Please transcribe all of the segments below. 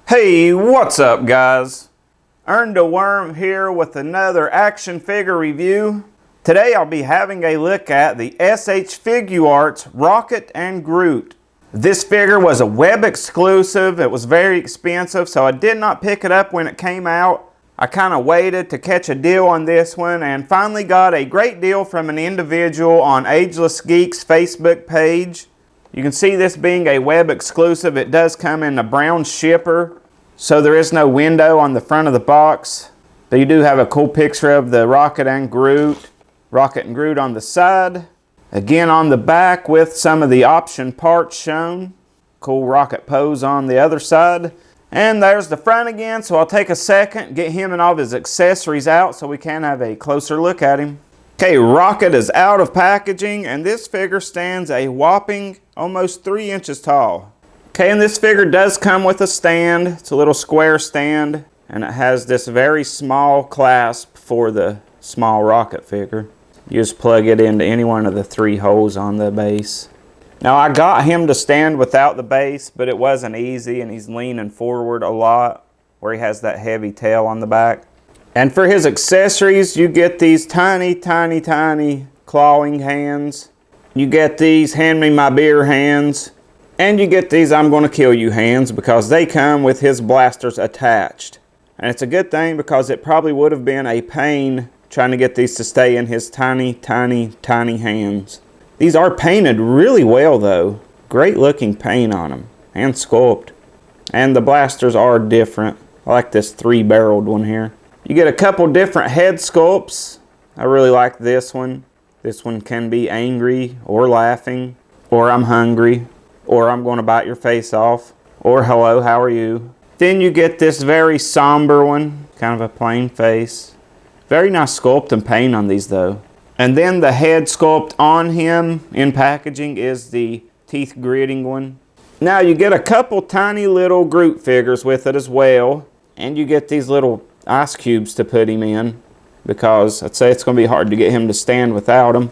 Hey, what's up guys? Earned a Worm here with another action figure review. Today I'll be having a look at the SH Figuarts Rocket and Groot. This figure was a web exclusive. It was very expensive, so I did not pick it up when it came out. I kind of waited to catch a deal on this one and finally got a great deal from an individual on Ageless Geek's Facebook page. You can see this being a web exclusive. It does come in a brown shipper, so there is no window on the front of the box. But you do have a cool picture of the Rocket and Groot on the side. Again on the back with some of the option parts shown. Cool Rocket pose on the other side. And there's the front again, so I'll take a second, get him and all of his accessories out so we can have a closer look at him. Okay, Rocket is out of packaging, and this figure stands a whopping almost 3 inches tall. Okay, and this figure does come with a stand. It's a little square stand, and it has this very small clasp for the small Rocket figure. You just plug it into any one of the 3 holes on the base. Now, I got him to stand without the base, but it wasn't easy, and he's leaning forward a lot where he has that heavy tail on the back. And for his accessories, you get these tiny, tiny, tiny clawing hands. You get these hand me my beer hands. And you get these I'm gonna kill you hands because they come with his blasters attached. And it's a good thing because it probably would have been a pain trying to get these to stay in his tiny, tiny, tiny hands. These are painted really well though. Great looking paint on them and sculpt. And the blasters are different. I like this 3-barreled one here. You get a couple different head sculpts. I really like this one. This one can be angry or laughing, or I'm hungry, or I'm going to bite your face off, or hello, how are you? Then you get this very somber one, kind of a plain face. Very nice sculpt and paint on these though. And then the head sculpt on him in packaging is the teeth gritting one. Now you get a couple tiny little Groot figures with it as well, and you get these little ice cubes to put him in because I'd say it's going to be hard to get him to stand without them.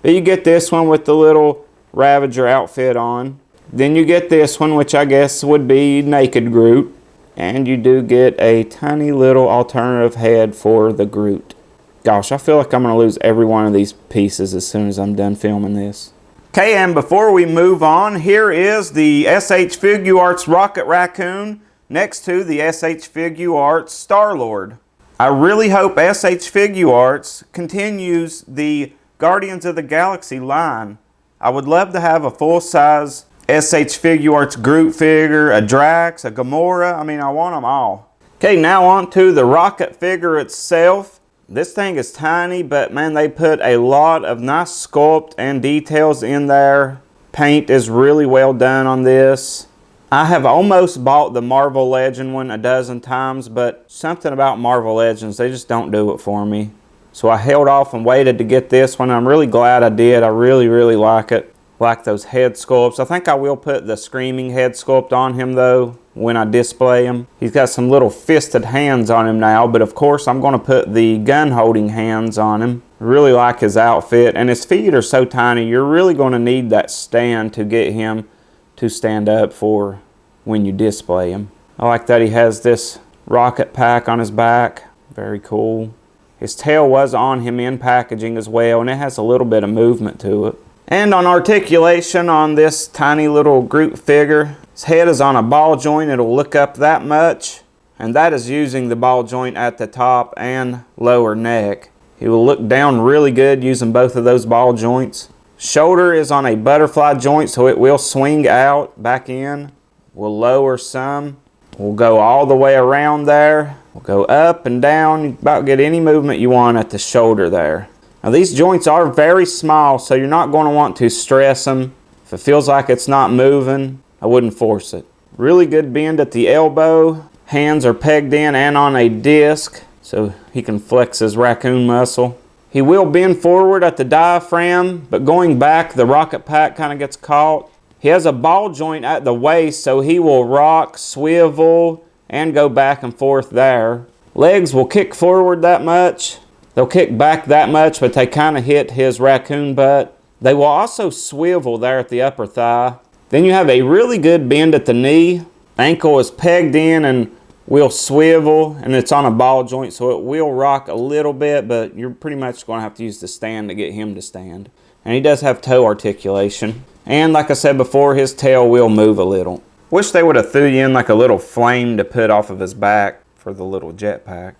But you get this one with the little Ravager outfit on. Then you get this one, which I guess would be naked Groot. And you do get a tiny little alternative head for the Groot. Gosh, I feel like I'm going to lose every one of these pieces as soon as I'm done filming this. Okay, and before we move on, here is the SH Figuarts Rocket Raccoon next to the SH Figuarts Star-Lord. I really hope SH Figuarts continues the Guardians of the Galaxy line. I would love to have a full-size SH Figuarts Groot figure, a Drax, a Gamora. I mean, I want them all. Okay, now on to the Rocket figure itself. This thing is tiny, but man, they put a lot of nice sculpt and details in there. Paint is really well done on this. I have almost bought the Marvel Legend one a dozen times, but something about Marvel Legends, they just don't do it for me. So I held off and waited to get this one. I'm really glad I did. I really, really like it. Like those head sculpts. I think I will put the Screaming head sculpt on him though when I display him. He's got some little fisted hands on him now, but of course I'm going to put the gun holding hands on him. Really like his outfit, and his feet are so tiny you're really going to need that stand to get him to stand up for when you display him. I like that he has this rocket pack on his back. Very cool. His tail was on him in packaging as well, and it has a little bit of movement to it. And on articulation on this tiny little Groot figure, his head is on a ball joint. It'll look up that much, and that is using the ball joint at the top and lower neck. He will look down really good using both of those ball joints. Shoulder is on a butterfly joint, so it will swing out back in. We'll lower some. We'll go all the way around there. We'll go up and down. You about get any movement you want at the shoulder there. Now these joints are very small, so you're not going to want to stress them. If it feels like it's not moving, I wouldn't force it. Really good bend at the elbow. Hands are pegged in and on a disc, so he can flex his raccoon muscle. He will bend forward at the diaphragm, but going back, the rocket pack kind of gets caught. He has a ball joint at the waist, so he will rock, swivel, and go back and forth there. Legs will kick forward that much. They'll kick back that much, but they kind of hit his raccoon butt. They will also swivel there at the upper thigh. Then you have a really good bend at the knee. Ankle is pegged in and will swivel, and it's on a ball joint, so it will rock a little bit, but you're pretty much going to have to use the stand to get him to stand. And he does have toe articulation. And like I said before, his tail will move a little. Wish they would have threw you in like a little flame to put off of his back for the little jetpack.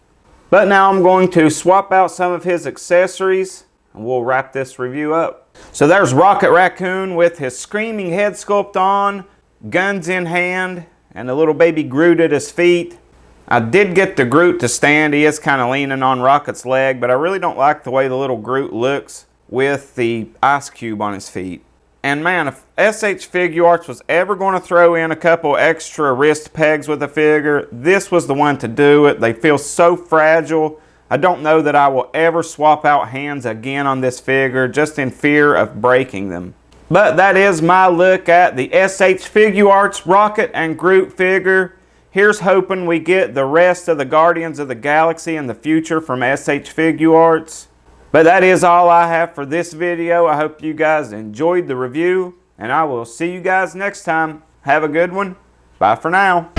But now I'm going to swap out some of his accessories and we'll wrap this review up. So there's Rocket Raccoon with his screaming head sculpt on, guns in hand, and a little baby Groot at his feet. I did get the Groot to stand. He is kind of leaning on Rocket's leg, but I really don't like the way the little Groot looks with the ice cube on his feet. And man, if SH Figuarts was ever going to throw in a couple extra wrist pegs with a figure, this was the one to do it. They feel so fragile. I don't know that I will ever swap out hands again on this figure, just in fear of breaking them. But that is my look at the SH Figuarts Rocket and Groot figure. Here's hoping we get the rest of the Guardians of the Galaxy in the future from SH Figuarts. But that is all I have for this video. I hope you guys enjoyed the review, and I will see you guys next time. Have a good one. Bye for now.